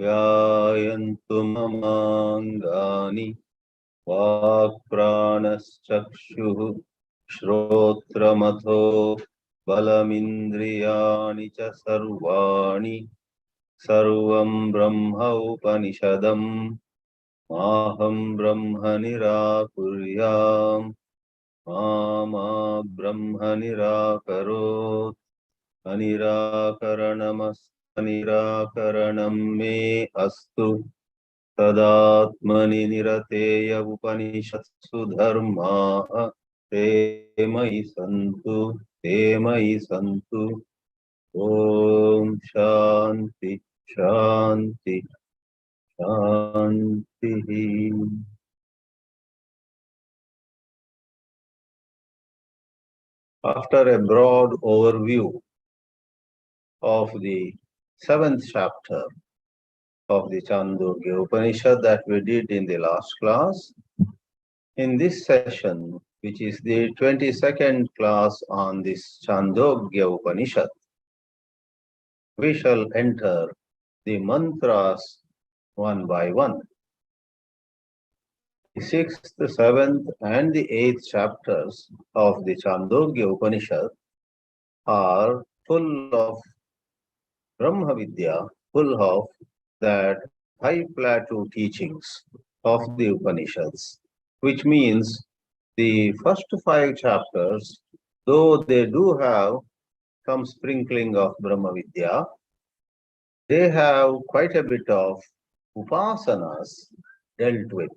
ध्यायन्तु ममाङ्गानि वाक्प्राणश्चक्षुः श्रोत्रमथो बलमिन्द्रियाणि च सर्वाणि सर्वं ब्रह्म उपनिषदम् माहं ब्रह्म निराकुर्याम् मा ब्रह्म निराकरोत् अनिराकरणं मे अस्तु तदात्मनि निरतेय उपनिषत्सु धर्माः ते मयि सन्तु ॐ शान्ति शान्ति शान्तिः. After a broad overview of the 7th chapter of the Chāndogya Upanishad that we did in the last class, in this session, which is the 22nd class on this Chāndogya Upanishad, we shall enter the mantras one by one. The 6th, 7th and the 8th chapters of the Chāndogya Upanishad are full of bhūma-vidyā, full of that high plateau teachings of the Upanishads, which means the first 5 chapters, though they do have some sprinkling of bhūma-vidyā, they have quite a bit of upasanas dealt with.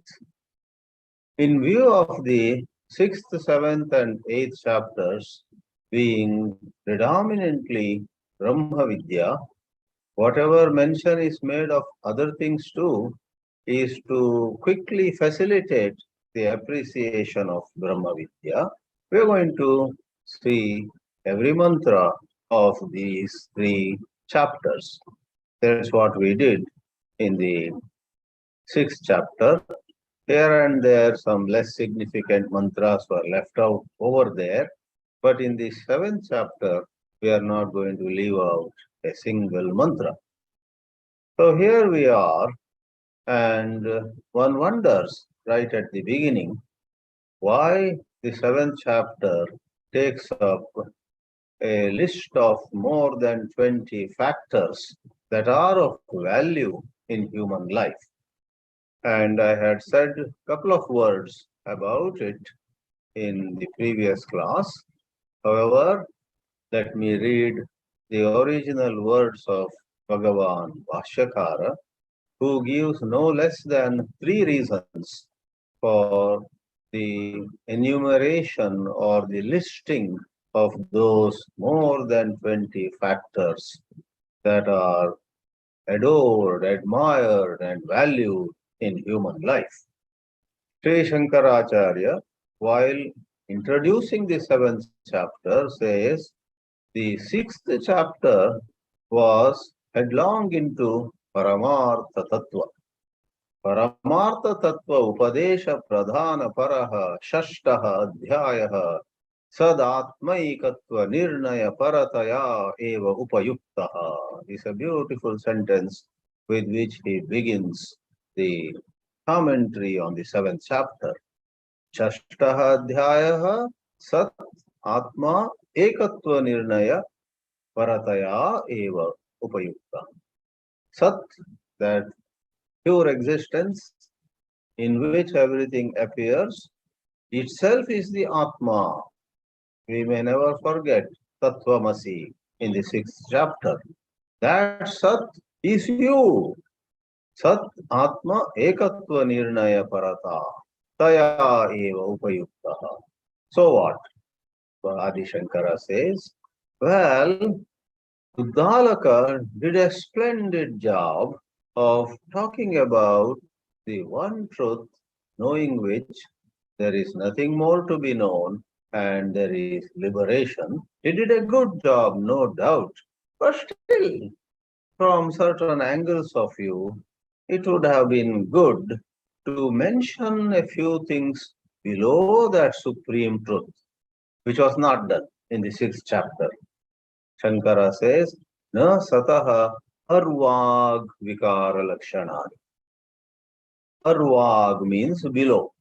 In view of the 6th, 7th and 8th chapters being predominantly bhūma-vidyā, whatever mention is made of other things too is to quickly facilitate the appreciation of bhūma-vidyā. We are going to see every mantra of these 3 chapters. That's what we did in the 6th chapter. Here and there, some less significant mantras were left out over there. But in the 7th chapter, we are not going to leave out a single mantra. So here we are, and one wonders right at the beginning why the 7th chapter takes up a list of more than 20 factors that are of value in human life. And I had said a couple of words about it in the previous class. However, let me read the original words of Bhagavan Bhashyakara, who gives no less than 3 reasons for the enumeration or the listing of those more than 20 factors that are adored, admired, and valued in human life. Sri Shankaracharya, while introducing the 7th chapter, says the 6th chapter was headlong into Paramartha Tattva. Paramartha Tattva Upadesha Pradhana Paraha Shashtaha Adhyayaha Sadatmaikatva Nirnaya Parataya Eva Upayuktaha. Is a beautiful sentence with which he begins the commentary on the 7th chapter. Shashtaha Adhyayaha Sat Atma Ekatva Nirnaya Parataya Eva Upayukta. Sat, that pure existence in which everything appears, itself is the Atma. We may never forget Tattvamasi in the 6th chapter. That Sat is you. Sat Atma Ekatva Nirnaya Parata Taya Eva Upayuktaha. So what? Adi Shankara says, well, Uddalaka did a splendid job of talking about the one truth, knowing which there is nothing more to be known and there is liberation. He did a good job, no doubt. But still, from certain angles of view, it would have been good to mention a few things below that supreme truth, which was not done in the 6th chapter. Shankara says, Na sataha Arvag Vikara Lakshanani. Arvag means below.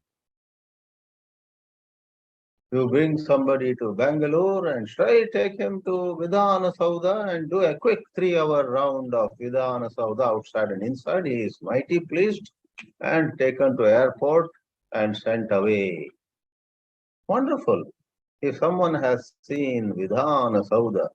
You bring somebody to Bangalore and straight take him to Vidhana Sauda and do a quick 3-hour round of Vidhana Sauda outside and inside. He is mighty pleased and taken to airport and sent away. Wonderful. If someone has seen Vidhana Sauda,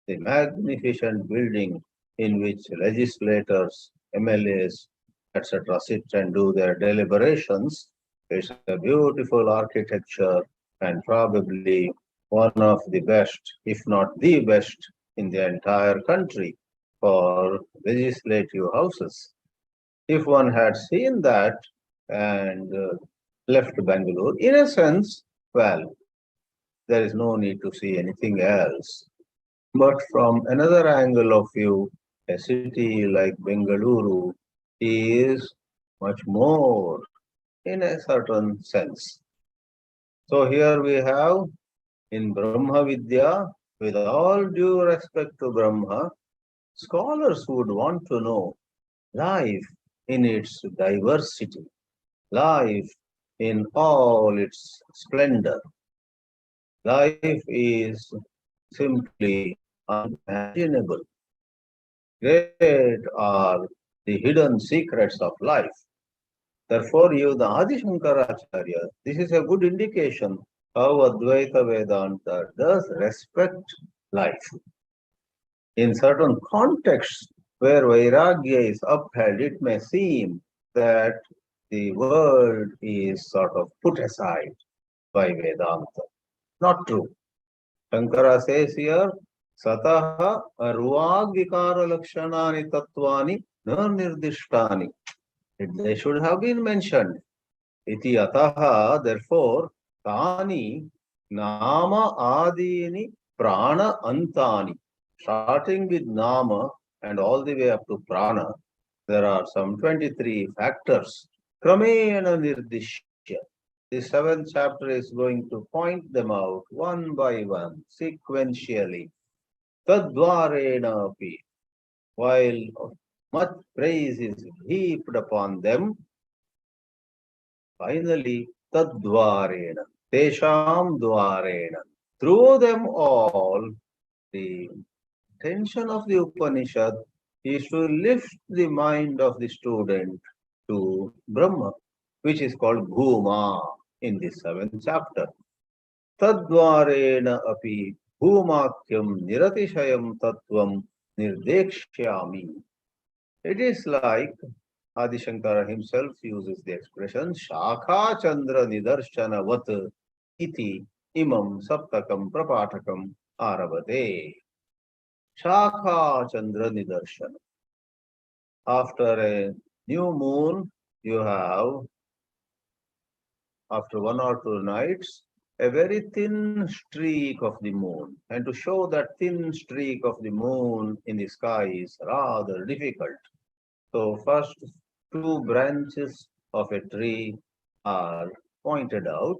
the magnificent building in which legislators, MLAs, etc. sit and do their deliberations, it's a beautiful architecture and probably one of the best, if not the best, in the entire country for legislative houses. If one had seen that and left Bangalore, in a sense, well, there is no need to see anything else. But from another angle of view, a city like Bengaluru is much more in a certain sense. So here we have in Brahma-vidyā, with all due respect to Brahma, scholars would want to know life in its diversity, life in all its splendor. Life is simply unimaginable. Great are the hidden secrets of life. Therefore, you, the Adi Shankaracharya, this is a good indication how Advaita Vedanta does respect life. In certain contexts where Vairagya is upheld, it may seem that the world is sort of put aside by Vedanta. Not true. Shankara says here, Sataha arvag vikara lakshanani tattvani na nirdishtani. They should have been mentioned. Iti ataha, therefore, tani nama adini prana antani. Starting with nama and all the way up to prana, there are some 23 factors. Kramena nirdishya. The 7th chapter is going to point them out one by one, sequentially. Tadvarena api. While much praise is heaped upon them, finally, tadvarena, tesham dvarena. Through them all, the intention of the Upanishad is to lift the mind of the student to Brahma, which is called bhūma in the 7th chapter. Tadvarena api bhūmakyam niratishayam tattvam nirdekshyami. It is like Adi Shankara himself uses the expression Shakha Chandra Nidarshana Vat iti imam saptakam prapatakam arabate. Shakha Chandra Nidarshana. After a new moon, you have, after 1 or 2 nights, a very thin streak of the moon. And to show that thin streak of the moon in the sky is rather difficult. So first 2 branches of a tree are pointed out,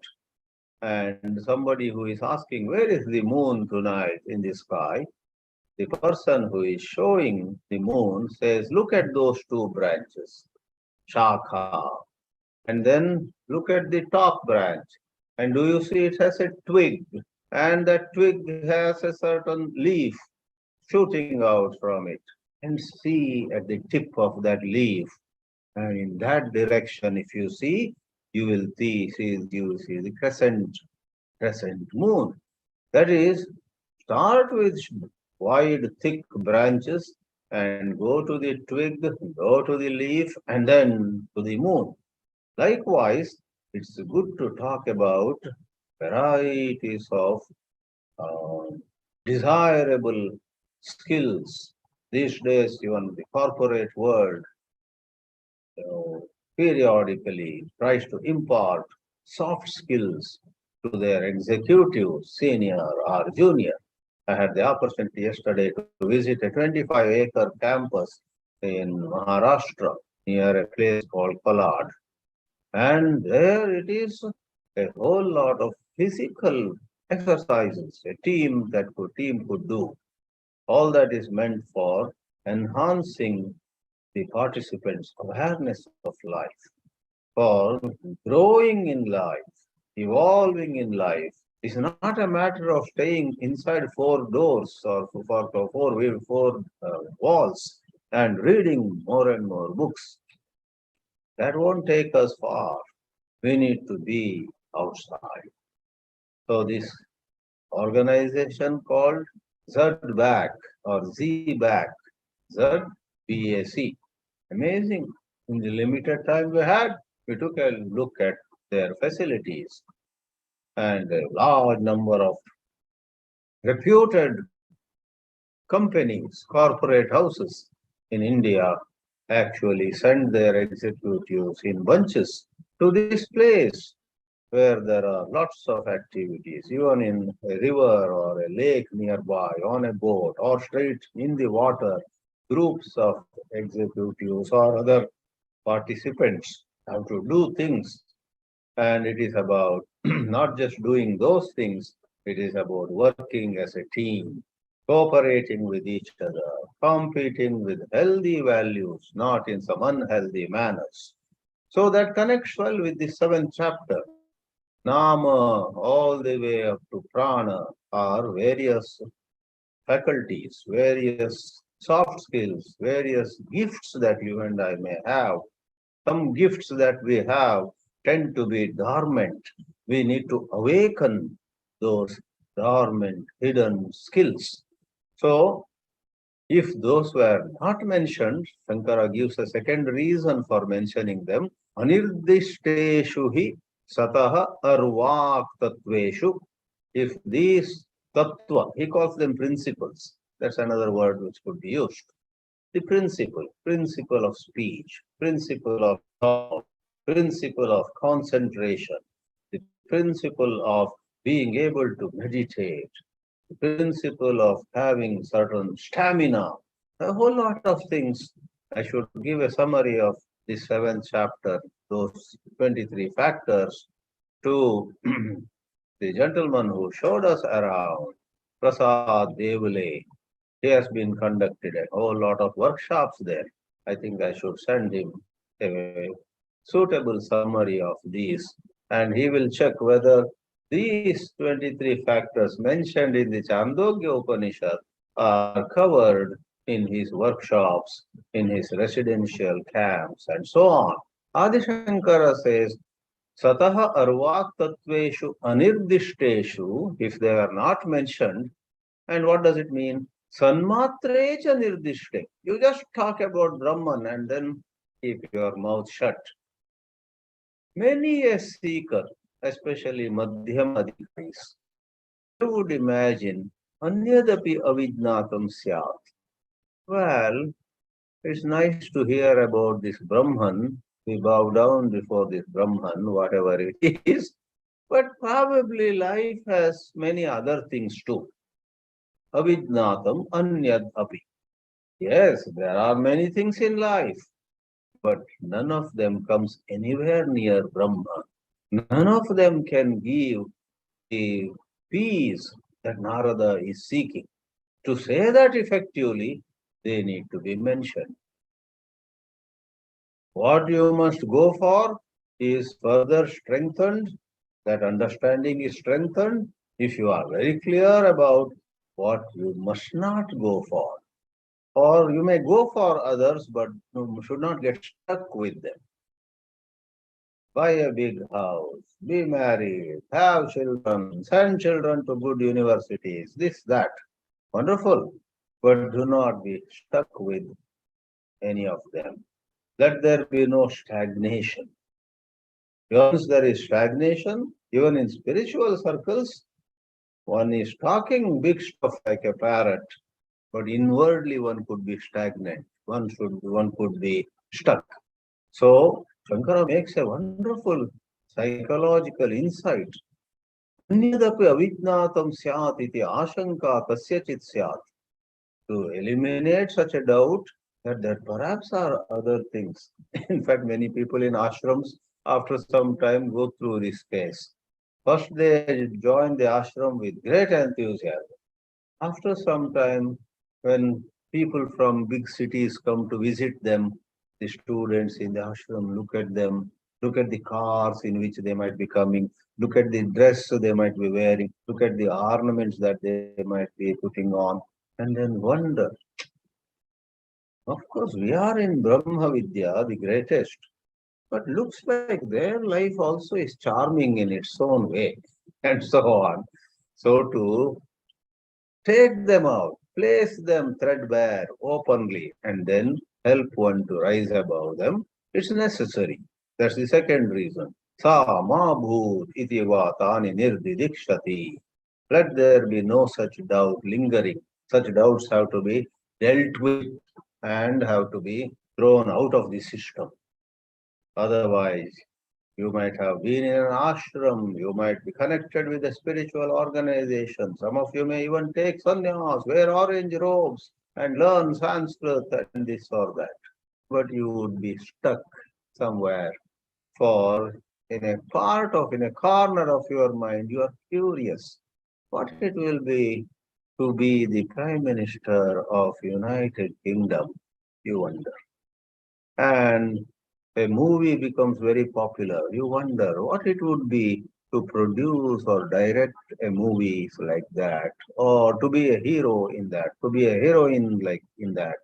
and somebody who is asking, where is the moon tonight in the sky? The person who is showing the moon says, look at those 2 branches, Shakha. And then look at the top branch. And do you see it has a twig? And that twig has a certain leaf shooting out from it. And see at the tip of that leaf. And in that direction, if you see, you will see the crescent moon. That is, start with wide, thick branches and go to the twig, go to the leaf, and then to the moon. Likewise, it's good to talk about varieties of desirable skills. These days, even the corporate world periodically tries to impart soft skills to their executives, senior or junior. I had the opportunity yesterday to visit a 25-acre campus in Maharashtra near a place called Palad. And there it is a whole lot of physical exercises a team could do. All that is meant for enhancing the participants' awareness of life. For growing in life, evolving in life, is not a matter of staying inside four doors or four walls and reading more and more books. That won't take us far. We need to be outside. So this organization called ZBAC or ZBAC, ZBAC. Amazing. In the limited time we had, we took a look at their facilities, and a large number of reputed companies, corporate houses in India actually send their executives in bunches to this place where there are lots of activities, even in a river or a lake nearby, on a boat, or straight in the water. Groups of executives or other participants have to do things, and it is about not just doing those things, it is about working as a team, cooperating with each other, competing with healthy values, not in some unhealthy manners. So that connects well with the seventh chapter. Nama, all the way up to prana, are various faculties, various soft skills, various gifts that you and I may have. Some gifts that we have tend to be dormant. We need to awaken those dormant, hidden skills. So, if those were not mentioned, Shankara gives a second reason for mentioning them. Anirdishteshu hi sataha arvak tatveshu. If these tattva, he calls them principles. That's another word which could be used. The principle of speech, principle of thought, principle of concentration, the principle of being able to meditate, the principle of having certain stamina, a whole lot of things. I should give a summary of the seventh chapter, those 23 factors, to the gentleman who showed us around, Prasad Devule. He has been conducted a whole lot of workshops there. I think I should send him a suitable summary of these, and he will check whether these 23 factors mentioned in the Chāndogya Upanishad are covered in his workshops, in his residential camps, and so on. Adi Shankara says, Sataha arvak tatveshu anirdishteshu, if they are not mentioned, and what does it mean? Sanmatrecha nirdishte. You just talk about Brahman and then keep your mouth shut. Many a seeker, especially Madhyama Adhikaris, you would imagine Anyadapi avidnatam syat. Well, it's nice to hear about this Brahman. We bow down before this Brahman, whatever it is. But probably life has many other things too. Avidnatam anyad api. Yes, there are many things in life, but none of them comes anywhere near Brahma. None of them can give the peace that Narada is seeking. To say that effectively, they need to be mentioned. What you must go for is further strengthened, that understanding is strengthened if you are very clear about what you must not go for. Or you may go for others, but you should not get stuck with them. Buy a big house, be married, have children, send children to good universities, this, that. Wonderful. But do not be stuck with any of them. Let there be no stagnation. Once there is stagnation, even in spiritual circles, one is talking big stuff like a parrot, but inwardly one could be stagnant. One could be stuck. So Shankara makes a wonderful psychological insight. Anyadapi avidnatam syat iti ashanka kasyachit syat. To eliminate such a doubt that there perhaps are other things. In fact, many people in ashrams after some time go through this case. First they join the ashram with great enthusiasm. After some time, when People from big cities come to visit them. The students in the ashram look at them, look at the cars in which they might be coming, look at the dress they might be wearing, look at the ornaments that they might be putting on, and then wonder. Of course, we are in Brahma-vidyā, the greatest, but looks like their life also is charming in its own way, and so on. So to take them out, place them threadbare openly, and then help one to rise above them, it's necessary. That's the second reason. Sa ma bhūt iti va tani nirdidikshati. Let there be no such doubt lingering. Such doubts have to be dealt with and have to be thrown out of the system. Otherwise, you might have been in an ashram, you might be connected with a spiritual organization. Some of you may even take sannyas, wear orange robes, and learn Sanskrit and this or that. But you would be stuck somewhere. For in a corner of your mind, you are curious what it will be to be the Prime Minister of United Kingdom, you wonder. And a movie becomes very popular. You wonder what it would be to produce or direct a movie like that, or to be a hero in that, to be a heroine like in that.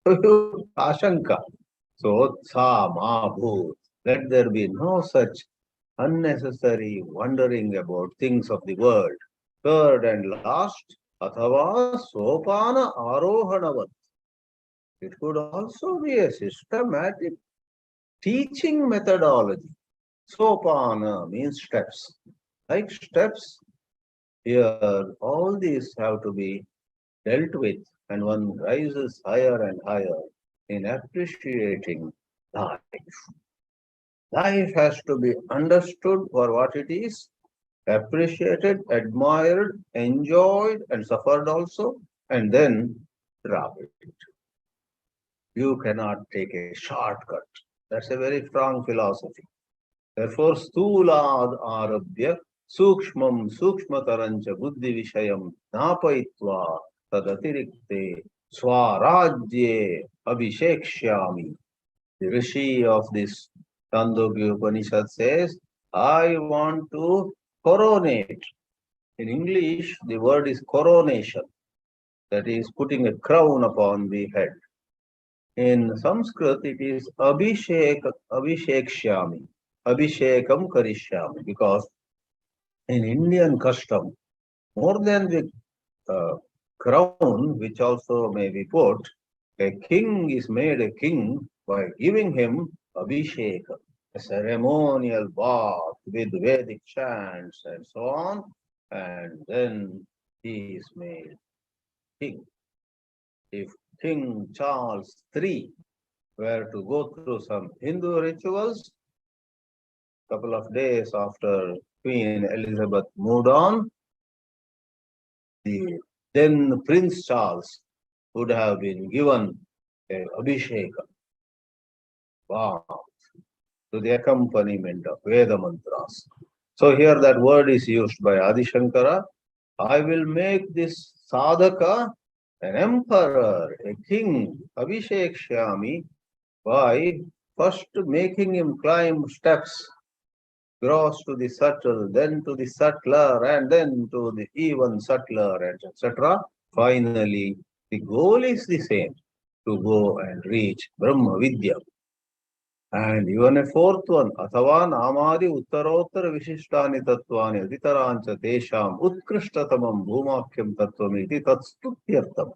Ashanka. So, sa ma bhūt. Let there be no such unnecessary wondering about things of the world. Third and last, athava sopana arohanavat. It could also be a systematic teaching methodology. Sopana means steps. Like steps, here all these have to be dealt with, and one rises higher and higher in appreciating life. Life has to be understood for what it is, appreciated, admired, enjoyed, and suffered also, and then drop it. You cannot take a shortcut. That's a very strong philosophy. Therefore, stūlād ārabhya sūkshmam sūkshmatarancha buddhi vishayam nāpayitva tadatirikte swarajye abhishekshyami. The Rishi of this Chāndogya Upanishad says, I want to coronate. In English, the word is coronation. That is putting a crown upon the head. In Sanskrit, it is abhishekshyami, abhishekam karishyami, because in Indian custom, more than the crown, which also may be put, a king is made a king by giving him abhisheka, a ceremonial bath with Vedic chants and so on, and then he is made king. If King Charles III were to go through some Hindu rituals, a couple of days after Queen Elizabeth moved on, the then Prince Charles would have been given a abhisheka, bath, to the accompaniment of Veda mantras. So here that word is used by Adi Shankara. I will make this sadhaka an emperor, a king, abhishekshyami, by first making him climb steps, gross to the subtle, then to the subtler, and then to the even subtler, etc. Finally, the goal is the same, to go and reach Brahma-vidyā. And even a fourth one, athava namadi uttarottara vishishtani tattvani aditarancha tesham utkrishtatamam bhūma-vidyā tattvamiti tatstutyartam.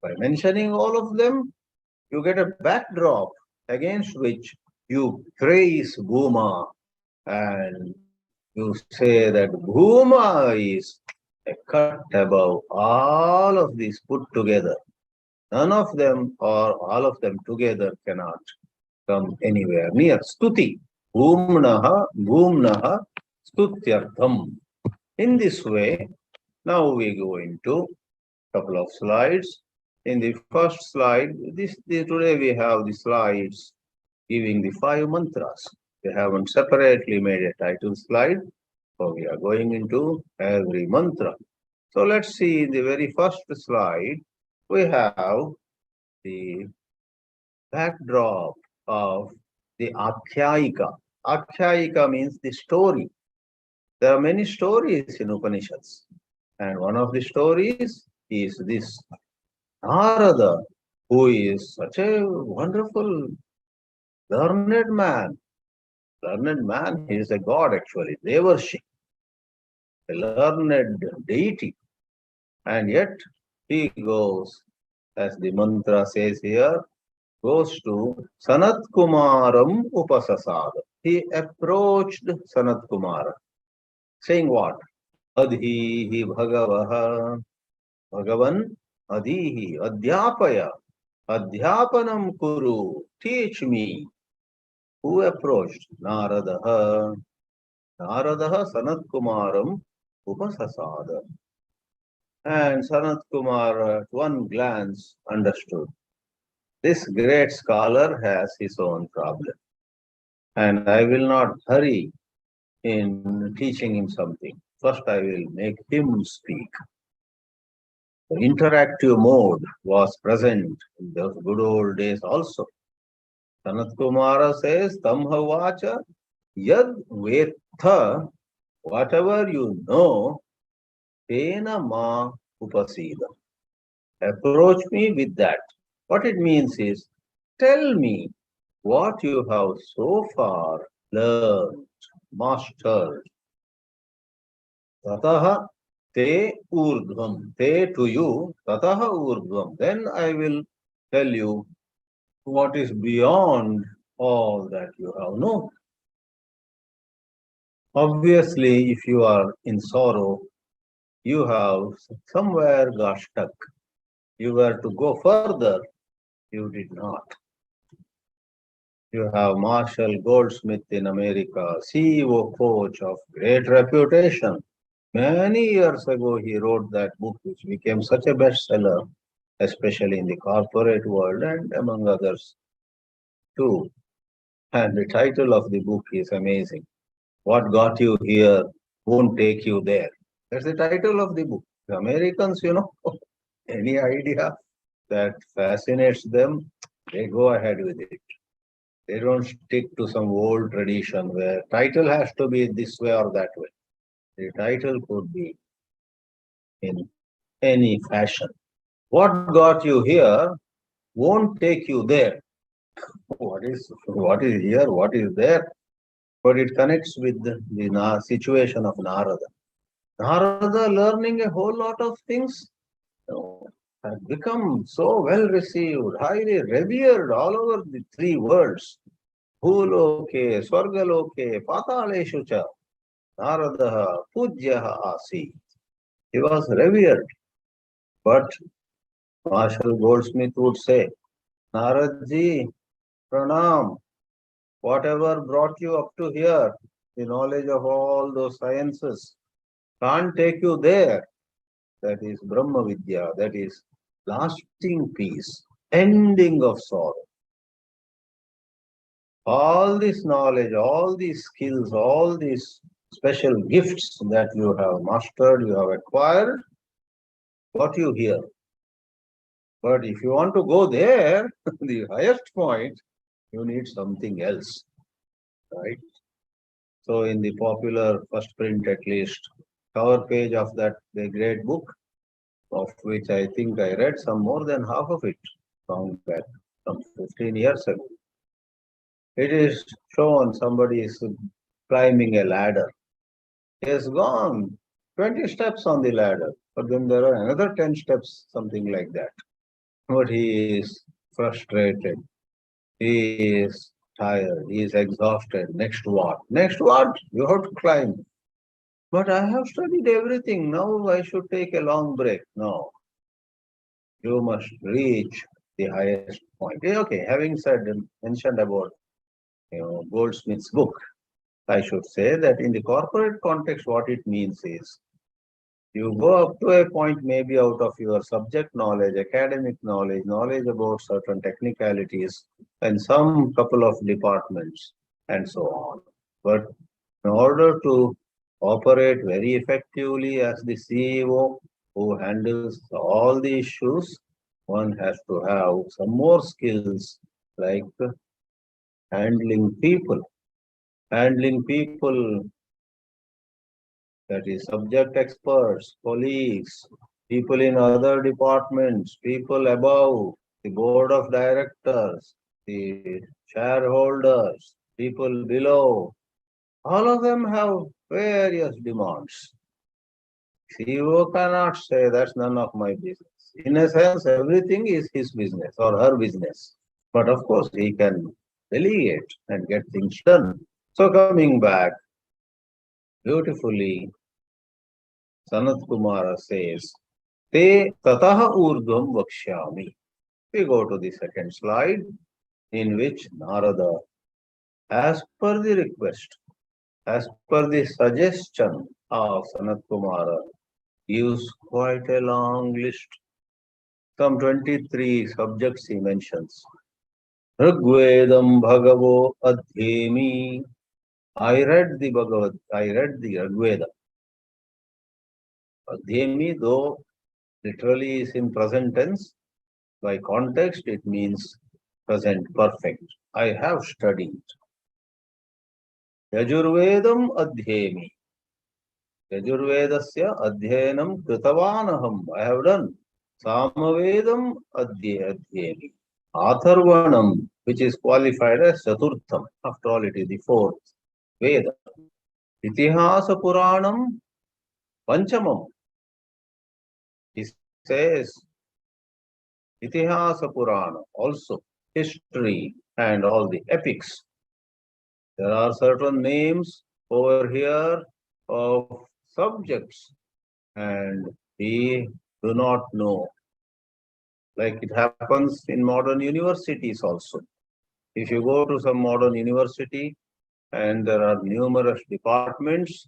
By mentioning all of them, you get a backdrop against which you praise Bhuma, and you say that Bhuma is a cut above all of these put together. None of them or all of them together cannot come anywhere near. Stuti. Bhumnaha stutyartham. In this way, now we go into a couple of slides. In the first slide, today we have the slides giving the 5 mantras. We haven't separately made a title slide, so we are going into every mantra. So let's see in the very first slide, we have the backdrop of the Akhyayika. Akhyayika means the story. There are many stories in Upanishads. And one of the stories is this Nārada, who is such a wonderful, learned man. Learned man, he is a god actually, Devarshi, a learned deity. And yet he goes, as the mantra says here, goes to Sanat-kumāram upasasāda. He approached Sanat-kumāra, saying what? Adhihi bhagavaha, Bhagavan adhihi, adhyapaya, adhyapanam kuru, teach me. Who approached? Nāradaha. Nāradaha Sanat-kumāram upasasāda. And Sanat-kumāra at one glance understood. This great scholar has his own problem. And I will not hurry in teaching him something. First, I will make him speak. The interactive mode was present in those good old days also. Sanat-kumāra says, Tamha vacha yad vetha, whatever you know, tena ma upasida. Approach me with that. What it means is, tell me what you have so far learned, mastered. Tataha te urdhvam, te to you, tataha urdhvam. Then I will tell you what is beyond all that you have known. Obviously, if you are in sorrow, you have somewhere got stuck. You were to go further, you did not. You have Marshall Goldsmith in America, CEO coach of great reputation. Many years ago, he wrote that book, which became such a bestseller, especially in the corporate world and among others too. And the title of the book is amazing. What got you here won't take you there. That's the title of the book. The Americans, any idea that fascinates them, they go ahead with it. They don't stick to some old tradition where title has to be this way or that way. The title could be in any fashion. What got you here won't take you there. What is here? What is there? But it connects with the situation of Nārada. Nārada learning a whole lot of things, has become so well received, highly revered all over the three worlds. Bhūloke, Swargaloke, Patāleshu cha, Nāradaha Pujyaha Asi. He was revered. But Marshall Goldsmith would say, Naradji, Pranam, whatever brought you up to here, the knowledge of all those sciences, can't take you there. That is bhūma-vidyā, that is lasting peace, ending of sorrow. All this knowledge, all these skills, all these special gifts that you have mastered, you have acquired, got you here. But if you want to go there, the highest point, you need something else, right? So in the popular first print, at least, cover page of that the great book, of which I think I read some more than half of it long back, some 15 years ago. It is shown somebody is climbing a ladder. He has gone 20 steps on the ladder, but then there are another 10 steps, something like that. But he is frustrated. He is tired. He is exhausted. Next what? Next what? You have to climb. But I have studied everything. Now I should take a long break. No. You must reach the highest point. Okay, having said and mentioned about Goldsmith's book, I should say that in the corporate context, what it means is you go up to a point maybe out of your subject knowledge, academic knowledge, knowledge about certain technicalities, and some couple of departments, and so on. But in order to operate very effectively as the CEO who handles all the issues, one has to have some more skills like handling people. Handling people, that is subject experts, colleagues, people in other departments, people above, the board of directors, the shareholders, people below. All of them have various demands. CEO cannot say that's none of my business. In a sense, everything is his business or her business. But of course, he can delegate and get things done. So coming back, beautifully, Sanat-kumāra says, Te tataha urdhvam vakshyami. We go to the second slide, in which Nārada, as per the request, as per the suggestion of Sanat-kumāra, gives quite a long list. Some 23 subjects he mentions. Rigvedam Bhagavo Adhyemi. I read the Rigveda. Adhyemi, though literally is in present tense, by context it means present perfect. I have studied. Yajurvedam Adhyemi. Yajurvedasya Adhyenam Kritavanaham. I have done. Samavedam Adhyemi. Atharvanam, which is qualified as Chaturtham. After all, it is the fourth Veda. Itihasa Puranam Panchamam. He says Itihasa Purana, also history and all the epics. There are certain names over here of subjects, and we do not know. Like it happens in modern universities also. If you go to some modern university and there are numerous departments,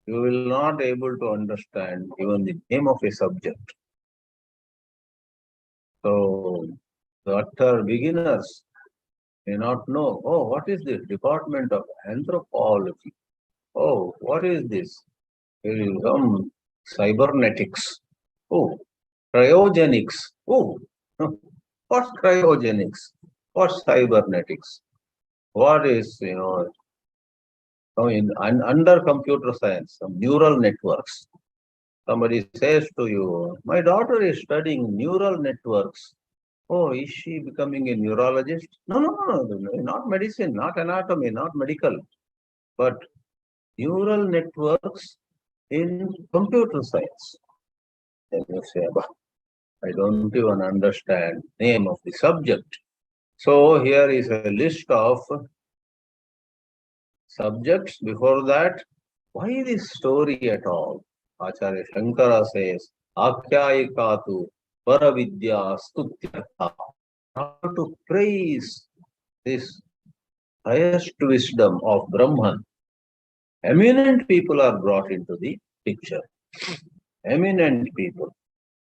you will not able to understand even the name of a subject. So the utter beginners may not know, oh, what is this department of anthropology? Oh, what is this? There is some cybernetics. Oh, cryogenics. Oh, what's cryogenics? What's cybernetics? What is, under computer science, some neural networks. Somebody says to you, my daughter is studying neural networks. Oh, is she becoming a neurologist? No, no, no, no, not medicine, not anatomy, not medical, but neural networks in computer science. Then you say, I don't even understand name of the subject. So here is a list of subjects. Before that, why this story at all? Acharya Shankara says, Akhyayikatu Paravidya Stutyartha. How to praise this highest wisdom of Brahman. Eminent people are brought into the picture. Eminent people.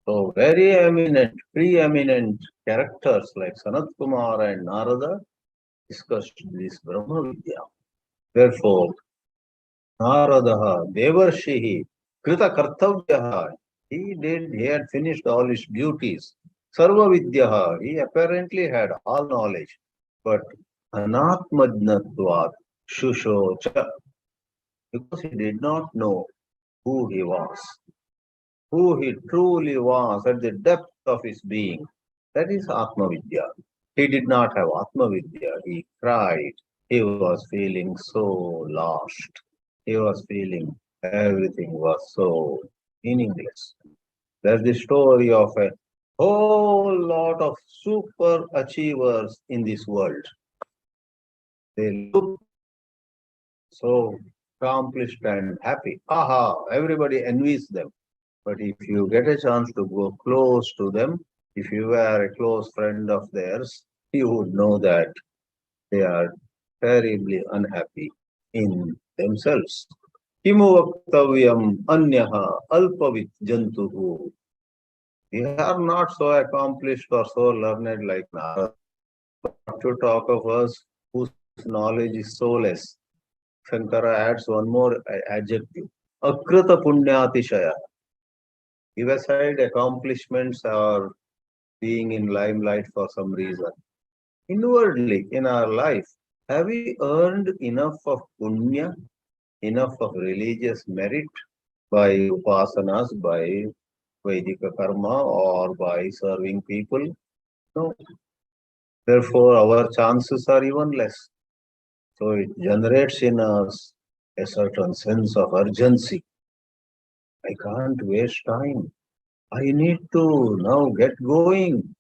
So very eminent, preeminent characters like Sanat-kumāra and Nārada discussed this Brahma-vidyā. Therefore, Nāradaha, Devarshihi, Krita Kartavyaha, he had finished all his duties. Sarva-vidyaha, he apparently had all knowledge, but Anatmajnatvat, Shushocha, because he did not know who he was, who he truly was at the depth of his being. That is Atma-vidya. He did not have Atma-vidya. He cried. He was feeling so lost. He was feeling everything was so meaningless. There's the story of a whole lot of super achievers in this world. They look so accomplished and happy. Aha, everybody envies them. But if you get a chance to go close to them, if you were a close friend of theirs, you would know that they are terribly unhappy in themselves. Kimu vaktavyam anyaha alpavit jantuhu. We are not so accomplished or so learned like Nārada. Not to talk of us whose knowledge is so less. Shankara adds one more adjective. Akrita punyatishaya. Give aside accomplishments or being in limelight for some reason. Inwardly, in our life, have we earned enough of punya, enough of religious merit by upasanas, by Vedika karma, or by serving people? No. Therefore, our chances are even less. So it generates in us a certain sense of urgency. I can't waste time. I need to now get going.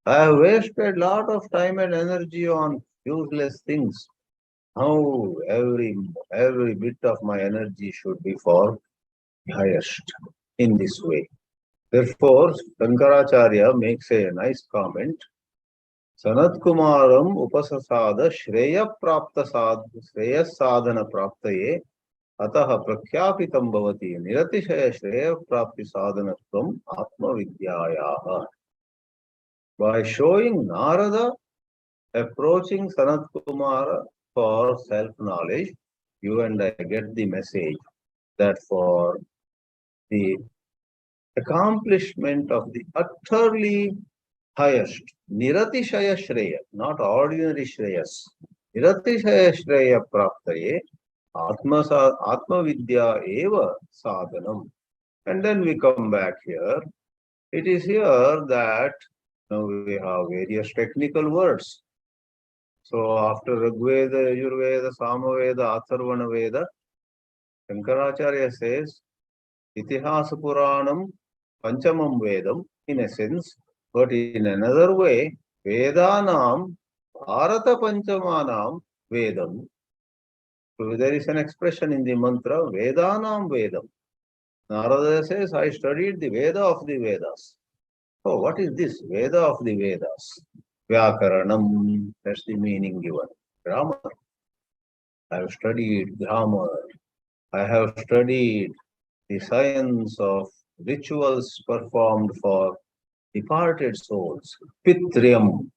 I have wasted a lot of time and energy on useless things. Now every bit of my energy should be for highest in this way. Therefore, Shankaracharya makes a nice comment. Sanat-kumāram upasasāda shreya sadhana praptaye atah prakhyapitam bhavati niratishaya shreya prapti sadhanatvam atma-vidyāyāha. By showing Nārada approaching Sanat-kumāra for self-knowledge, you and I get the message that for the accomplishment of the utterly highest, Niratishaya Shreya, not ordinary Shreyas, Niratishaya Shreya Praptaye, Atma Vidya Eva Sadhanam. And then we come back here. It is here that now we have various technical words. So after Rigveda, Yajurveda, Samaveda, Atharvana Veda, Shankaracharya says, Itihasa Puranam, Panchamam Vedam, in a sense, but in another way, Vedanam, Bharata Panchamanam Vedam. So there is an expression in the mantra, Vedanam Vedam. Nārada says, I studied the Veda of the Vedas. So what is this Veda of the Vedas? Vyakaranam, that's the meaning given. Grammar. I have studied grammar. I have studied the science of rituals performed for departed souls. Pitriyam.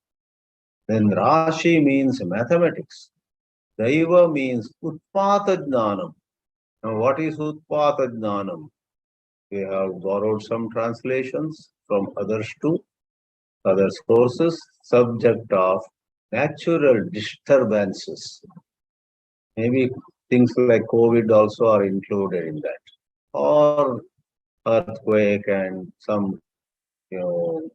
Then Rashi means mathematics. Daiva means Utpata Jnanam. Now what is Utpata Jnanam? We have borrowed some translations from others too, other sources, subject of natural disturbances. Maybe things like COVID also are included in that, or earthquake and some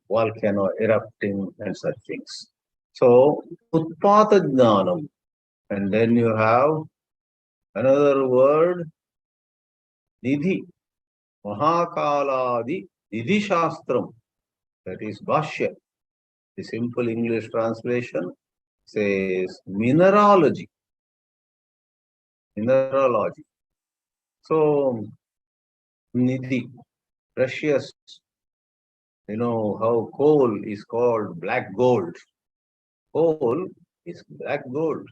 volcano erupting and such things. So, Utpata Jnanam. And then you have another word, Nidhi, Mahakaladi, Nidhi Shastram. That is Bhashya. The simple English translation says mineralogy. Mineralogy. So, Nidhi, precious. You know how coal is called black gold. Coal is black gold.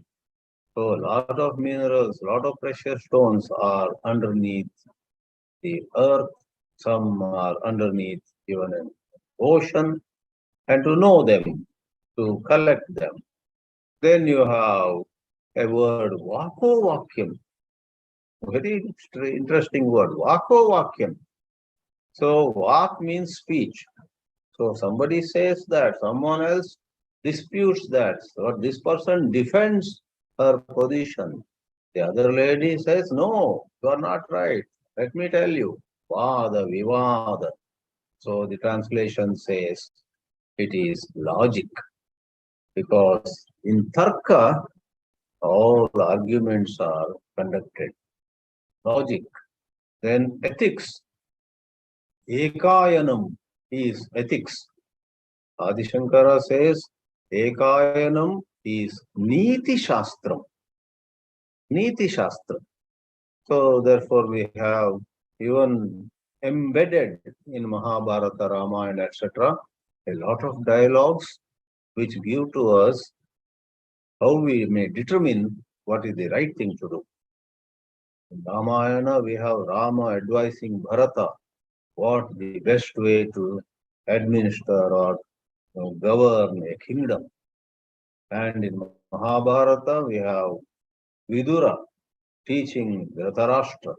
So, a lot of minerals, a lot of precious stones are underneath the earth. Some are underneath even an ocean. And to know them, to collect them. Then you have a word, Vako Vakyam. Very interesting word, Vako Vakyam. So, Vak means speech. So, somebody says that, someone else disputes that, so this person defends her position. The other lady says, no, you are not right. Let me tell you, Vada, Vivada. So, the translation says, it is logic. Because in Tarka, all arguments are conducted. Logic. Then ethics. Ekayanam is ethics. Adi Shankara says, Ekayanam is Niti Shastram. Niti Shastram. So therefore we have even embedded in Mahabharata, Ramayana, etc. a lot of dialogues which give to us how we may determine what is the right thing to do. In Ramayana, we have Rama advising Bharata what the best way to administer or govern a kingdom. And in Mahabharata, we have Vidura teaching Dhritarashtra,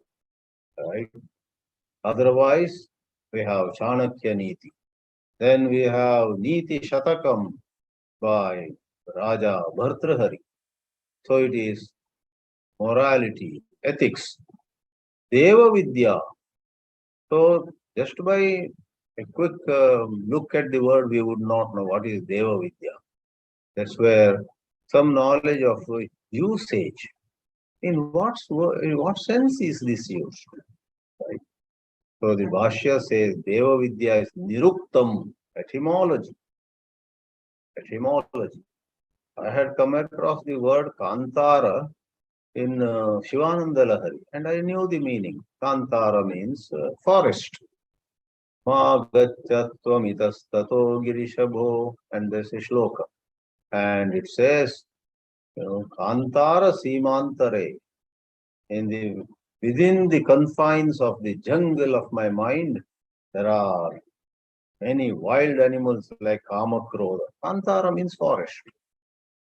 right? Otherwise, we have Chanakya Niti. Then we have Niti Shatakam by Raja Bhartrhari. So it is morality, ethics. Deva Vidya. So just by a quick look at the word, we would not know what is Deva Vidya. That's where some knowledge of usage. In what sense is this used? Right? So the Bhashya says Deva Vidya is Niruktam, etymology. Etymology. I had come across the word Kantara in Shivananda Lahari, and I knew the meaning. Kantara means forest. Ma gacchatvamitastato girishabho, and there's a shloka. And it says, Kantara simantare, within the confines of the jungle of my mind, there are many wild animals like Kamakrodha. Kantara means forest.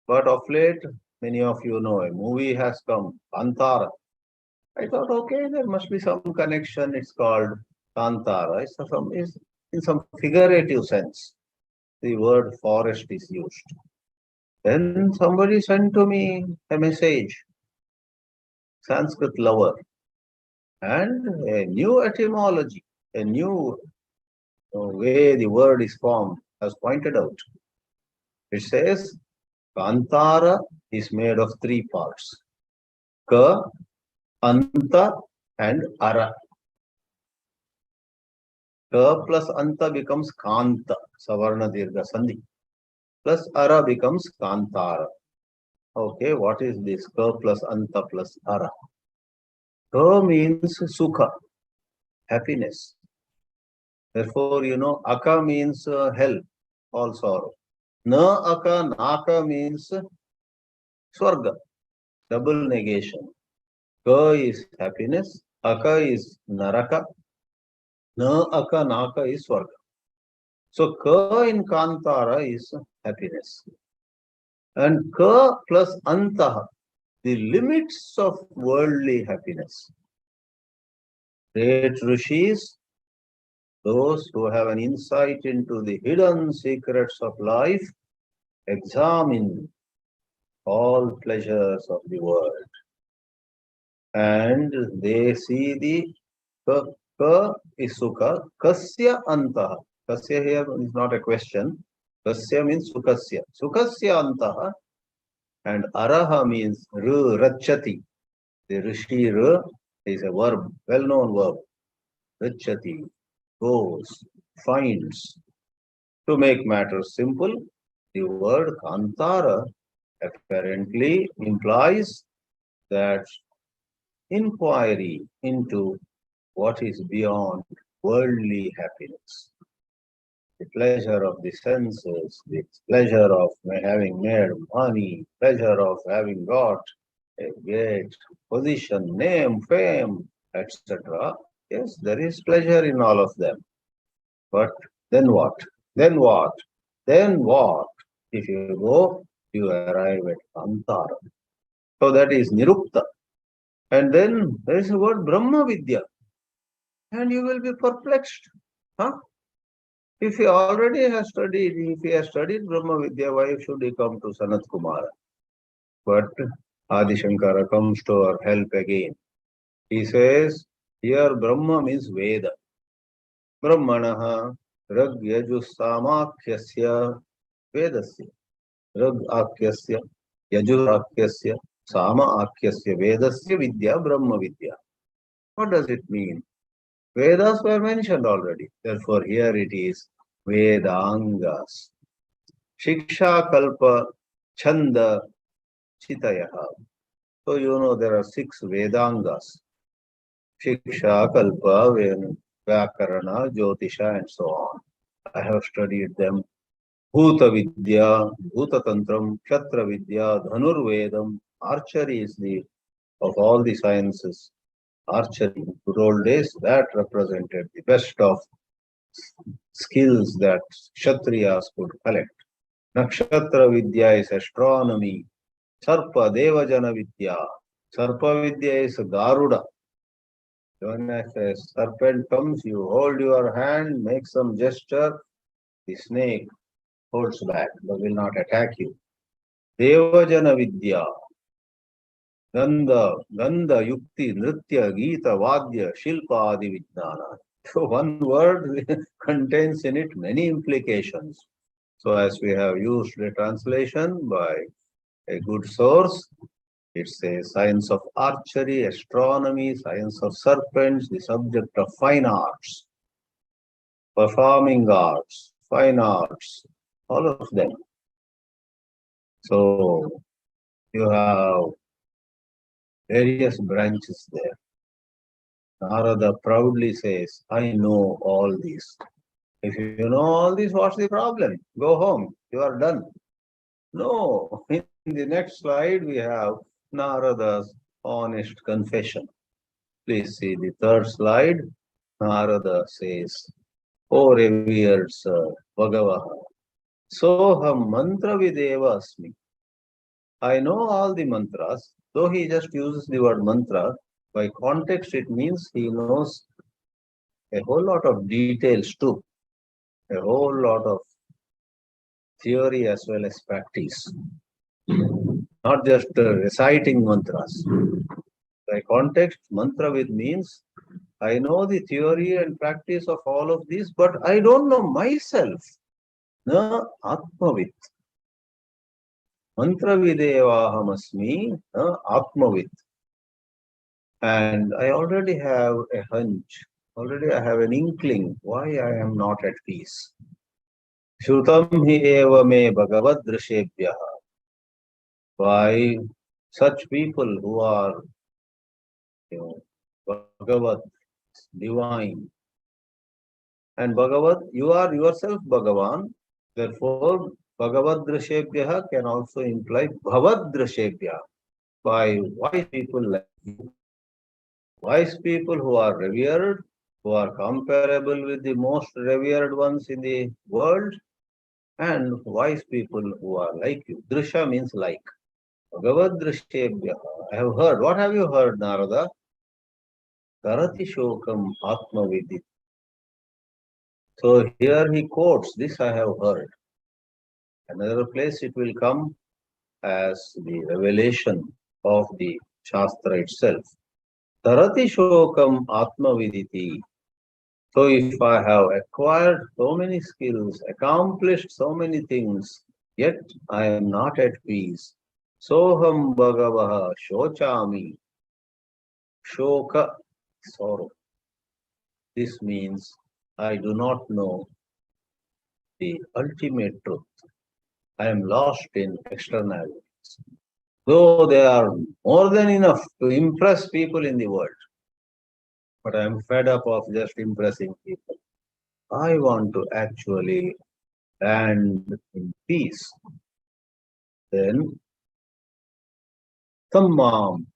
But of late, many of you know, a movie has come, Kantara. I thought, okay, there must be some connection. It's called Kantara. It's in some figurative sense. The word forest is used. Then somebody sent to me a message, Sanskrit lover, and a new etymology, a new way the word is formed, has pointed out. It says, Kantara is made of three parts, Ka, Anta, and Ara. Ka plus Anta becomes Kanta, Savarna Dirgha Sandhi, plus Ara becomes Kantara. Okay, what is this? Ka plus Anta plus Ara. Ka means Sukha, happiness. Therefore, Aka means hell, all sorrow. Na Aka, Naka means Swarga, double negation. Ka is happiness, Aka is Naraka, Na Aka, Naka is Swarga. So, Ka in Kantara is happiness. And Ka plus Antaha, the limits of worldly happiness. Great rishis, those who have an insight into the hidden secrets of life, examine all pleasures of the world. And they see the Ka is Sukha, Kasya Antaha. Kasya here is not a question. Kasya means Sukasya. Sukasya Antaha. And Araha means Rachati. The Rishi R is a verb, well-known verb. Rachati, goes, finds. To make matters simple, the word Kantara apparently implies that inquiry into what is beyond worldly happiness. The pleasure of the senses, the pleasure of having made money, pleasure of having got a great position, name, fame, etc. Yes, there is pleasure in all of them. But then what? Then what? Then what? If you go, you arrive at Kantara. So that is Nirukta. And then there is the word Brahma-vidyā. And you will be perplexed. Huh? If he already has studied, if he has studied Brahma-vidyā, why should he come to Sanat-kumāra? But Adi Shankara comes to our help again. He says, here Brahma means Veda. Brahmanaha Rag Yajusamakhyasya Vedasya. Rag Akyasya, Yajusakyasya, Sama Akyasya Vedasya Vidya Brahma Vidya. What does it mean? Vedas were mentioned already. Therefore, here it is Vedangas. Shiksha Kalpa Chanda Chitayaha. So there are 6 Vedangas. Shiksha, Kalpa, Vyakarana, Jyotisha, and so on. I have studied them. Bhūta-vidyā, Bhūta-tantram, Kshatra-vidyā, Dhanur-vedam. Archery is of all the sciences. Archery, in good old days, that represented the best of skills that Kshatriyas could collect. Nakshatra-vidya is astronomy. Sarpa, Devajana-vidya. Sarpa-vidya is Garuda. When a serpent comes, you hold your hand, make some gesture, The snake holds back but will not attack you. Devajana Vidya, Gandha, Yukti, Nritya, Gita, Vadya, Shilpa, Adi Vijnana. So one word contains in it many implications. So as we have used the translation by a good source, it's a science of archery, astronomy, science of serpents, the subject of fine arts, performing arts, fine arts, all of them. So you have various branches there. Narada proudly says, I know all this. If you know all this, what's the problem? Go home, you are done. No, in the next slide we have Narada's honest confession. Please see the third slide. Narada says, O revered sir, Bhagavaha, Soham mantra videva asmi. I know all the mantras, though he just uses the word mantra. By context, it means he knows a whole lot of details too, a whole lot of theory as well as practice, not just reciting mantras. By context, mantra vid means I know the theory and practice of all of these, but I don't know myself. Na atmavit. Mantra videvahamasmi na atmavit. And I already have a hunch, already I have an inkling why I am not at peace. Shrutam hi eva me bhagavad drishebhyaha. Why such people who are, Bhagavad, divine. And Bhagavad, you are yourself Bhagavan. Therefore, Bhagavad drishebhyaha can also imply Bhavad drishebhyaha. By wise people like you. Wise people who are revered, who are comparable with the most revered ones in the world, and wise people who are like you. Drisha means like. Bhagavad Drishebhya. I have heard. What have you heard, Narada? Karati Shokam Atma Vidit. So here he quotes, this I have heard. Another place it will come as the revelation of the Shastra itself. Tarati Shokam Atma Viditi. So if I have acquired so many skills, accomplished so many things, yet I am not at peace. Soham Bhagavaha Shochami. Shoka, sorrow. This means I do not know the ultimate truth. I am lost in externalities. Though they are more than enough to impress people in the world, but I am fed up of just impressing people. I want to actually land in peace. Then, Tammam,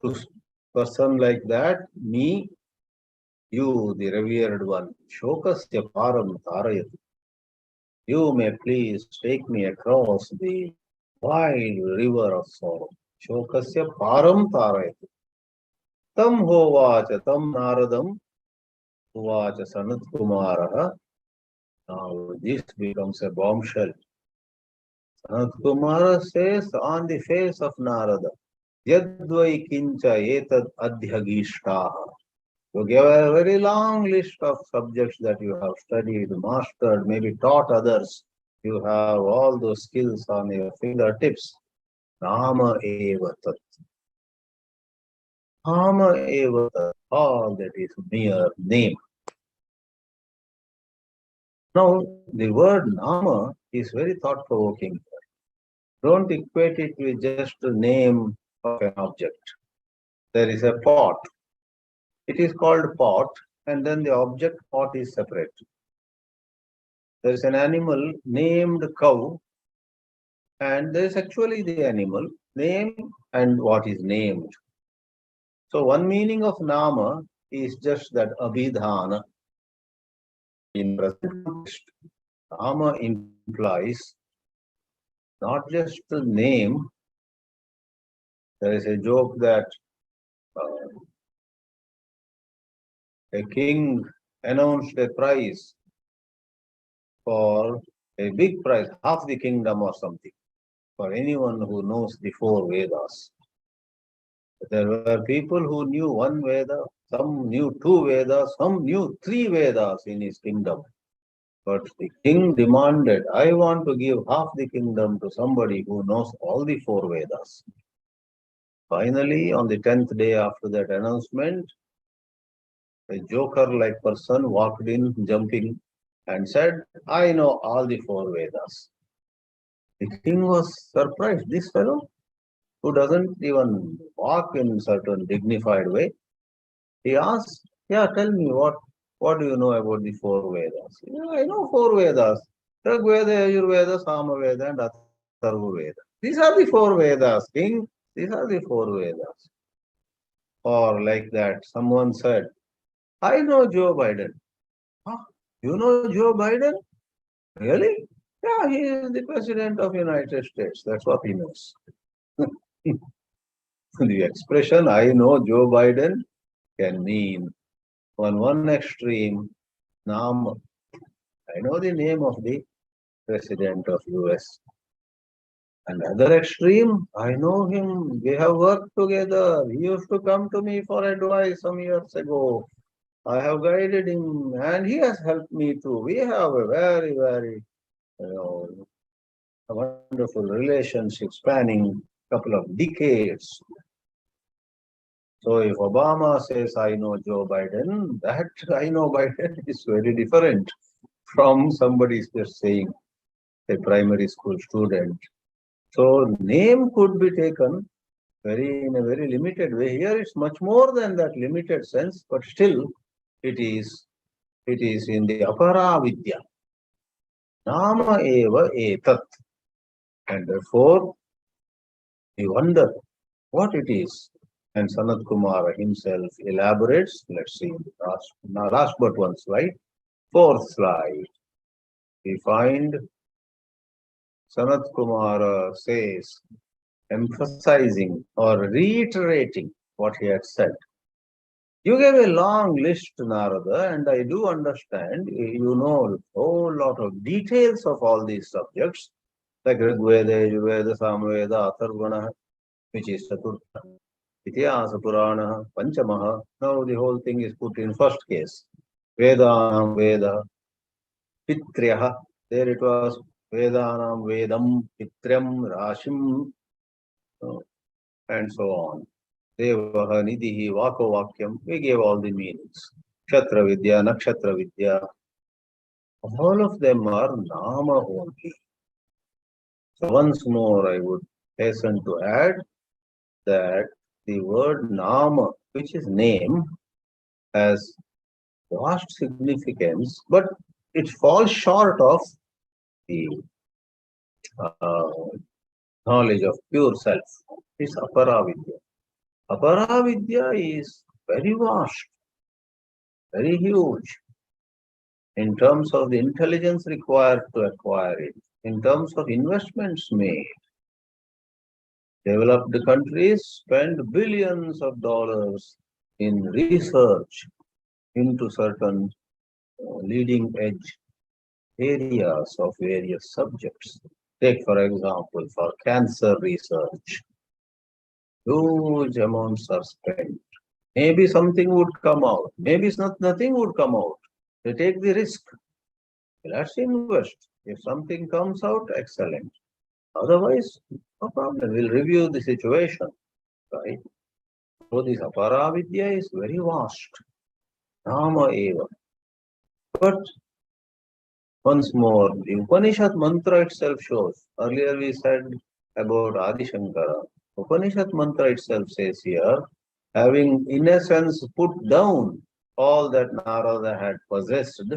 to person like that, me, you, the revered one, Shokasya Param Tarayati. You may please take me across the wide river of sorrow. Shokasya Param Tarayati. Tam hovacha tam Naradam hovacha Sanat-kumāra. Now this becomes a bombshell. Sanat-kumāra says on the face of Narada, Yadvai kincha etad adhyagishtaha. You gave a very long list of subjects that you have studied, mastered, maybe taught others. You have all those skills on your fingertips. Nama eva tat. Nama eva tat. All that is mere name. Now, the word Nama is very thought-provoking. Don't equate it with just the name of an object. There is a pot. It is called pot, and then the object pot is separate. There is an animal named cow, and there is actually the animal name and what is named. So one meaning of Nama is just that abhidhana. In present context, Nama implies not just the name. There is a joke that a king announced a prize for a big price, half the kingdom or something, for anyone who knows the four Vedas. There were people who knew one Veda, some knew two Vedas, some knew three Vedas in his kingdom. But the king demanded, I want to give half the kingdom to somebody who knows all the four Vedas. Finally, on the 10th day after that announcement, a joker-like person walked in, jumping, and said, I know all the four Vedas. The king was surprised. This fellow, who doesn't even walk in certain dignified way, he asked, yeah, tell me what do you know about the four Vedas? Yeah, I know four Vedas. Rig Veda, Ayurveda, Samaveda, and Atharva Veda. These are the four Vedas, king. These are the four Vedas. Or like that, someone said, I know Joe Biden. Huh? You know Joe Biden? Really? Yeah, he is the president of United States. That's what he knows. The expression I know Joe Biden can mean on one extreme, Nam, I know the name of the president of US. Another extreme, I know him. We have worked together. He used to come to me for advice some years ago. I have guided him and he has helped me too. We have a very, very you know, a wonderful relationship spanning a couple of decades. So if Obama says, I know Joe Biden, that I know Biden is very different from somebody just saying a primary school student. So name could be taken in a very limited way. Here it's much more than that limited sense, but still it is in the apara vidya. Nama eva etat. And therefore we wonder what it is. And Sanat-kumāra himself elaborates. Let's see, last but one slide. Fourth slide. We find Sanat-kumāra says, emphasizing or reiterating what he had said. You gave a long list, Nārada, and I do understand you know a whole lot of details of all these subjects, like Rig Veda, Yajurveda, Samvāda, Atharvana, which is Chaturtha, Ityasa Purana, Panchamaha. Now the whole thing is put in first case. Vedanam Veda, Pitryaha. There it was Vedanam Vedam, Pitryam, Rashim, and so on. Devaha, Nidhihi, Vako Vakyam. We gave all the meanings. Kshatra Vidya, Nakshatra Vidya. All of them are Nama only. So once more I would hasten to add that the word Nama, which is name, has vast significance, but it falls short of the uh, knowledge of pure self. It's Aparavidya. Aparavidya is very vast, very huge in terms of the intelligence required to acquire it, in terms of investments made. Developed countries spend billions of dollars in research into certain leading edge areas of various subjects. Take, for example, for cancer research, huge amounts are spent. Maybe something would come out. Maybe nothing would come out. They take the risk. Let's invest. If something comes out, excellent. Otherwise, no problem. We'll review the situation. Right? So this aparavidya is very vast. Nama eva. But once more, the Upanishad mantra itself shows. Earlier we said about Adi Shankara. Upanishad mantra itself says here, having in a sense put down all that Nārada had possessed,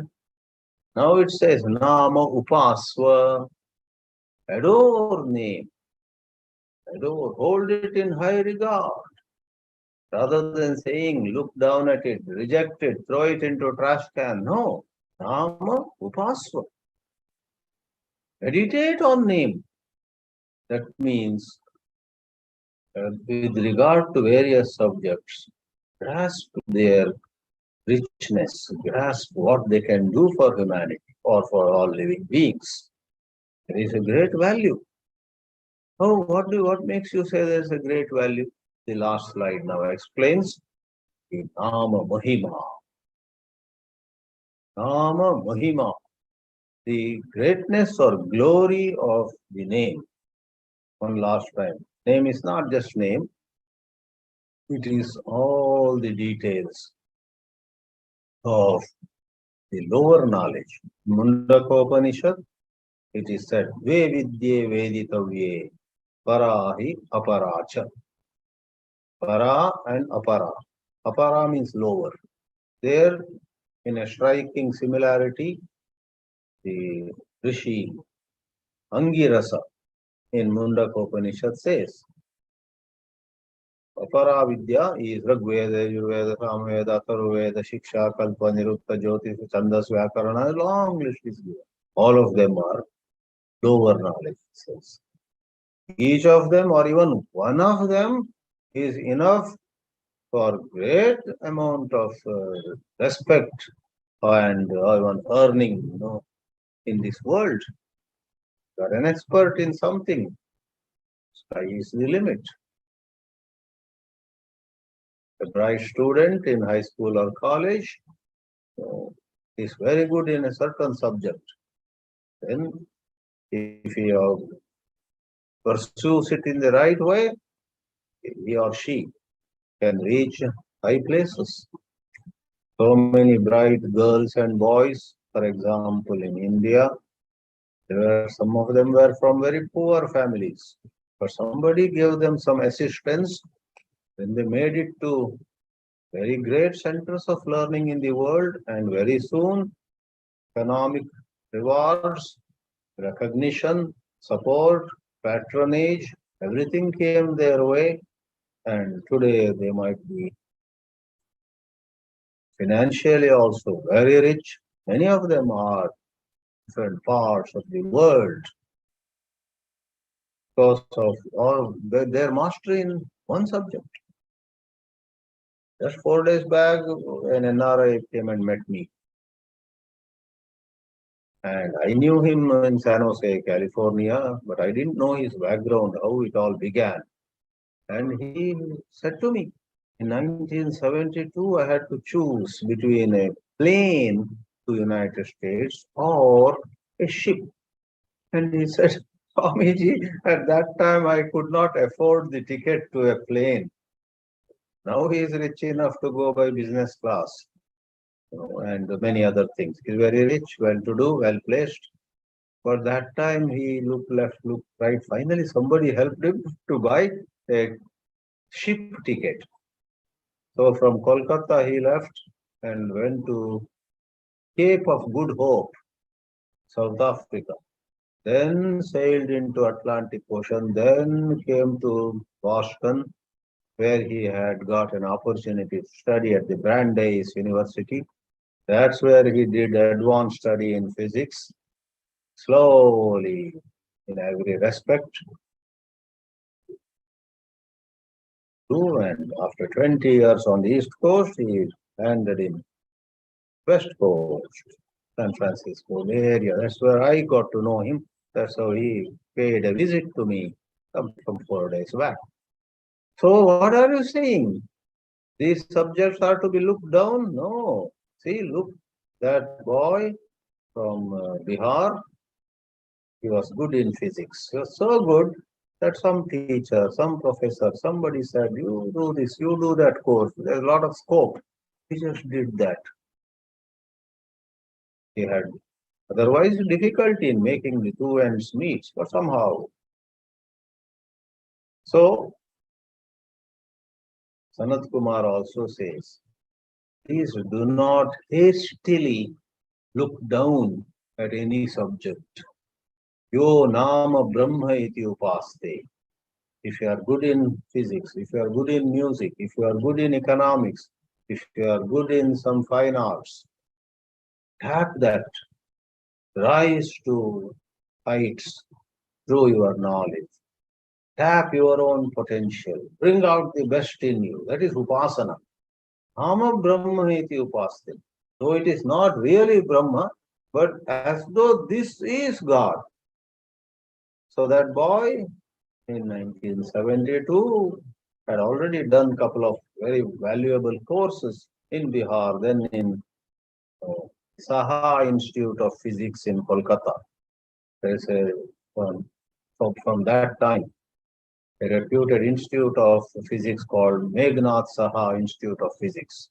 now it says Nama Upasva, adore name, adore, hold it in high regard. Rather than saying, look down at it, reject it, throw it into a trash can. No, Nama Upasva. Meditate on name. That means, with regard to various subjects, grasp their richness, grasp what they can do for humanity. or for all living beings. There is a great value. Oh, what makes you say there is a great value? The last slide now explains the Nama Mahima. Nama Mahima, the greatness or glory of the name. One last time. Name is not just name, it is all the details of the lower knowledge. Mundaka Upanishad, it is said, Ve vidye veditavye, parahi aparacha. Para and apara. Apara means lower. There, in a striking similarity, the Rishi Angirasa in Mundaka Upanishad says, Apara Vidya is Rigveda, Yurveda, Samvāda, Atharvaveda, Shiksha, Kalpa, Nirutta, Jyotish, Chandas, Vyakarana, a long list is given. All of them are lower knowledge. Says. Each of them or even one of them is enough for great amount of respect and even earning, in this world. You are an expert in something. Sky is the limit. A bright student in high school or college is very good in a certain subject. Then, if he pursues it in the right way, he or she can reach high places. So many bright girls and boys, for example, in India, some of them were from very poor families. But somebody gave them some assistance, then they made it to very great centers of learning in the world, and very soon economic rewards, recognition, support, patronage, everything came their way, and today they might be financially also very rich. Many of them are different parts of the world because of all their mastery in one subject. Just 4 days back, an NRI came and met me. And I knew him in San Jose, California, but I didn't know his background, how it all began. And he said to me, in 1972, I had to choose between a plane to United States or a ship. And he said, Swamiji, at that time I could not afford the ticket to a plane. Now he is rich enough to go by business class, and many other things. He's very rich, well-to-do, well-placed. But that time he looked left, looked right. Finally, somebody helped him to buy a ship ticket. So from Kolkata he left and went to Cape of Good Hope, South Africa. Then sailed into Atlantic Ocean. Then came to Boston, where he had got an opportunity to study at the Brandeis University. That's where he did advanced study in physics, slowly in every respect. And after 20 years on the East Coast, he landed in West Coast, San Francisco area. That's where I got to know him. That's how he paid a visit to me some 4 days back. So what are you saying? These subjects are to be looked down? No. See, look, that boy from Bihar, he was good in physics. He was so good that some teacher, some professor, somebody said, you do this, you do that course. There's a lot of scope. He just did that. He had otherwise difficulty in making the two ends meet, but somehow. So, Sanat-kumāra also says, please do not hastily look down at any subject. Yo nama brahma iti upaste. If you are good in physics, if you are good in music, if you are good in economics, if you are good in some fine arts, tap that. Rise to heights through your knowledge. Tap your own potential. Bring out the best in you. That is upasana. Nama brahma iti upaste. Though it is not really Brahma, but as though this is God. So that boy in 1972 had already done a couple of very valuable courses in Bihar, then in uh, Saha Institute of Physics in Kolkata. There's a from that time a reputed institute of physics called Meghnad Saha Institute of Physics.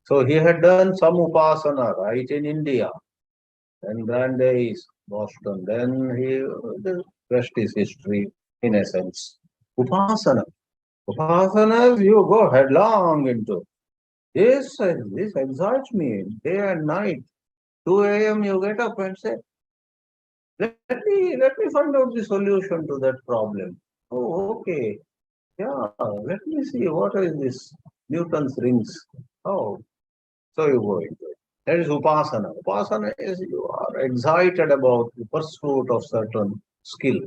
So he had done some upasana right in India, then Brandeis, Boston, then the rest is history in a sense. Upasana. Upasanas you go headlong into. This excites me day and night. 2 a.m. you get up and say, let me find out the solution to that problem. Oh, okay. Yeah, let me see what is this Newton's rings. Oh, so you go into it. That is upasana. Upasana is you are excited about the pursuit of certain skill.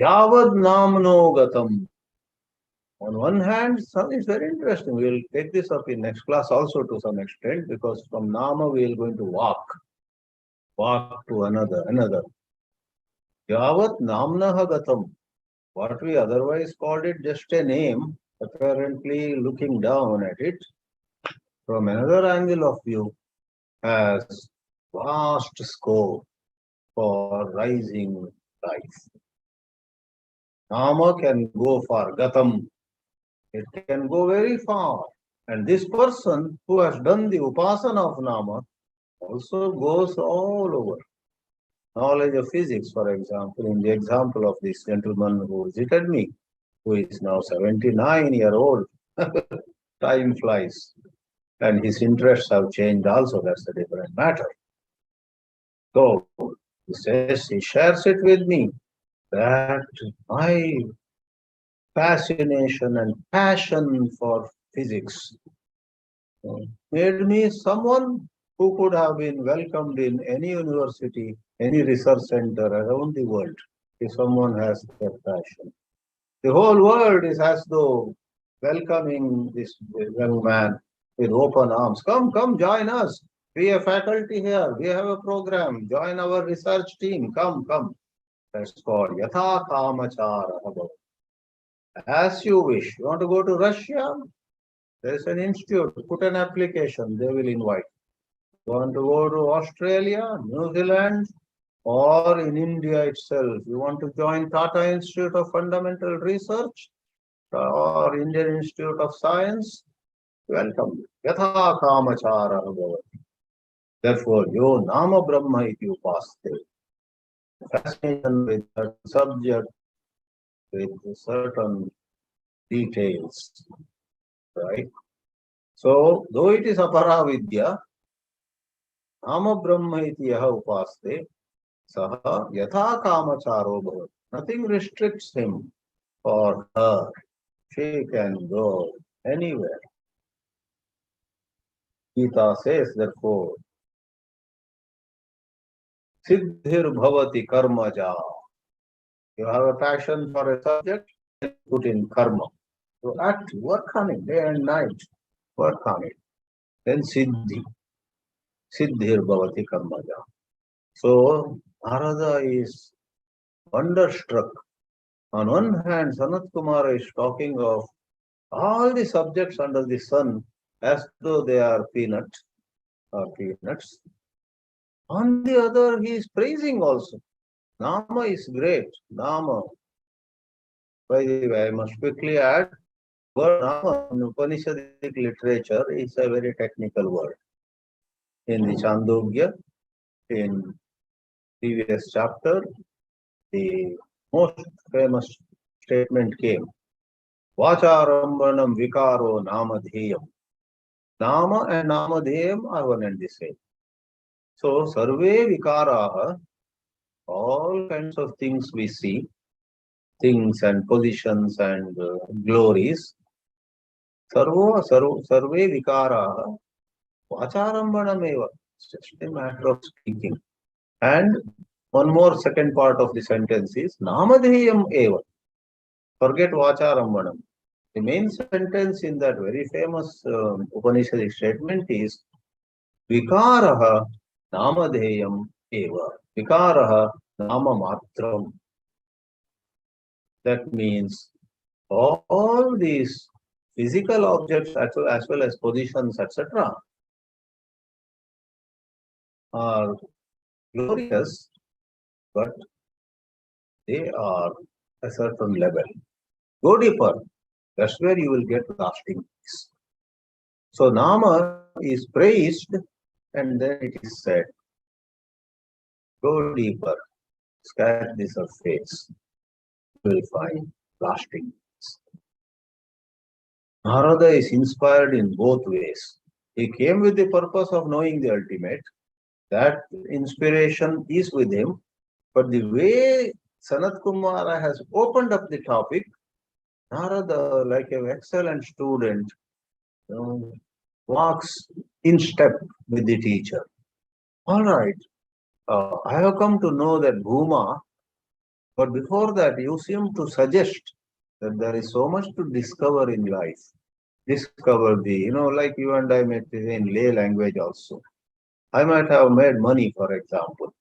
Yavad namno gatam. On one hand, some is very interesting. We will take this up in next class also to some extent, because from nama we are going to walk to another. Yavat namnaha gatam. What we otherwise called it just a name, apparently looking down at it from another angle of view has vast scope for rising life. Nama can go for gatam. It can go very far. And this person who has done the upasana of nama also goes all over. Knowledge of physics, for example, in the example of this gentleman who visited me, who is now 79-year-old. Time flies. And his interests have changed also. That's a different matter. So he says, he shares it with me that my fascination and passion for physics made me someone who could have been welcomed in any university, any research center around the world, if someone has that passion. The whole world is as though welcoming this young man with open arms. Come, join us. We have faculty here. We have a program. Join our research team. Come. That's called Yatha Kamachara. As you wish. You want to go to Russia? There's an institute. Put an application. They will invite. You want to go to Australia, New Zealand, or in India itself? You want to join Tata Institute of Fundamental Research or Indian Institute of Science? Welcome. Yatha Kamachara Bhavati. Therefore, yo nama brahma iti upaste. Fascination with that subject, with certain details, right? So, though it is apara-vidya, nama brahma iti yaha upaste, saha yatha kamacharo bhavati. Nothing restricts him or her. She can go anywhere. Gita says, therefore, siddhir bhavati karmaja. You have a passion for a subject, put in karma. So act, work on it day and night. Work on it. Then siddhi. Siddhir bhavati karmaja. So Nārada is wonderstruck. On one hand, Sanat-kumāra is talking of all the subjects under the sun as though they are peanuts. On the other, he is praising also. Nama is great. Nama. By the way, I must quickly add, word Nama in Upanishadic literature is a very technical word. In the Chāndogya, in previous chapter, the most famous statement came, Vacharambanam vikaro namadheyam. Nama and namadheyam are one and the same. So, sarve vikaraha, all kinds of things we see, things and positions and glories, sarve vikaraha, vacharambanameva. It's just a matter of speaking. And one more second part of the sentence is namadheyam eva. Forget vacharambanam. The main sentence in that very famous Upanishadic statement is vikaraha namadheyam eva. Vikaraha nama matram. That means all these physical objects as well as positions, etc., are glorious, but they are a certain level. Go deeper. That's where you will get lasting peace. So Nama is praised, and then it is said, go deeper, scratch the surface, you will find lasting peace. Narada is inspired in both ways. He came with the purpose of knowing the ultimate. That inspiration is with him, but the way Sanat-kumāra has opened up the topic, Narada, like an excellent student, you know, walks in step with the teacher. All right, I have come to know that Bhuma, but before that, you seem to suggest that there is so much to discover in life. Discover the, like you and I met in lay language also. I might have made money, for example,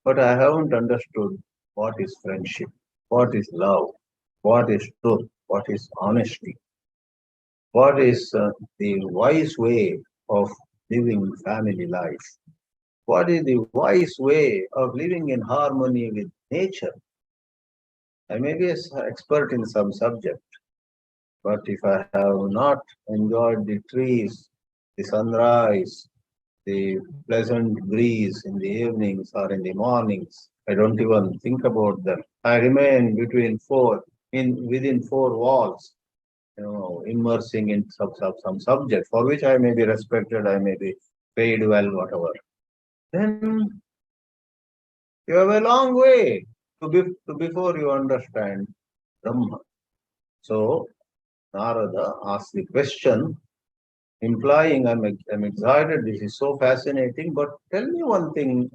but I haven't understood what is friendship, what is love, what is truth, what is honesty, what is the wise way of living family life, what is the wise way of living in harmony with nature. I may be an expert in some subject, but if I have not enjoyed the trees, the sunrise, the pleasant breeze in the evenings or in the mornings, I don't even think about them. I remain within four walls, immersing in some subject for which I may be respected, I may be paid well, whatever. Then you have a long way to before you understand Brahma. So Narada asked the question, implying I'm excited, this is so fascinating, but tell me one thing,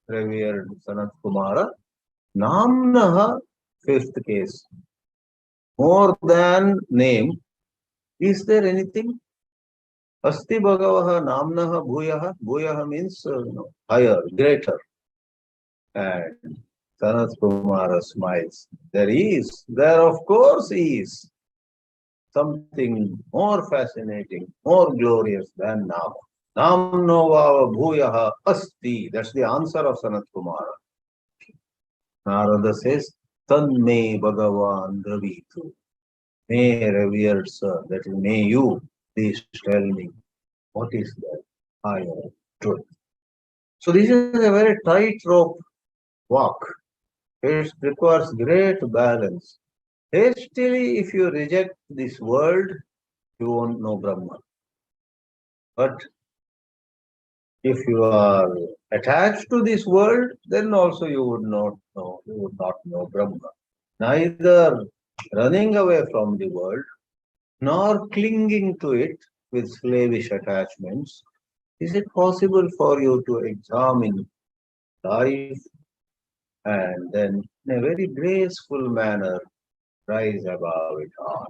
revered Sanat-kumāra, Namnaha, fifth case, more than name, is there anything? Asti Bhagavaha Namnaha Bhuyaha, Bhuyaha means higher, greater. And Sanat-kumāra smiles. There of course is something more fascinating, more glorious than Nama. Namno Vava Bhuyaha Asti. That's the answer of Sanat-kumāra. Nārada says, Tanme Bhagavan Dravitu. May revered sir, that is, may you please tell me what is that higher truth. So this is a very tightrope walk. It requires great balance. Hastily, if you reject this world, you won't know Brahman. But if you are attached to this world, then also you would not know Brahman. Neither running away from the world, nor clinging to it with slavish attachments, is it possible for you to examine life and then in a very graceful manner rise above it all.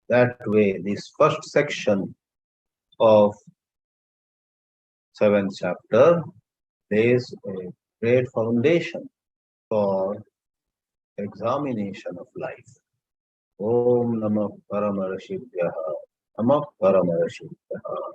That way, this first section of seventh chapter lays a great foundation for examination of life. Om Namah Paramarashibhyaha. Namah Paramarashibhyaha.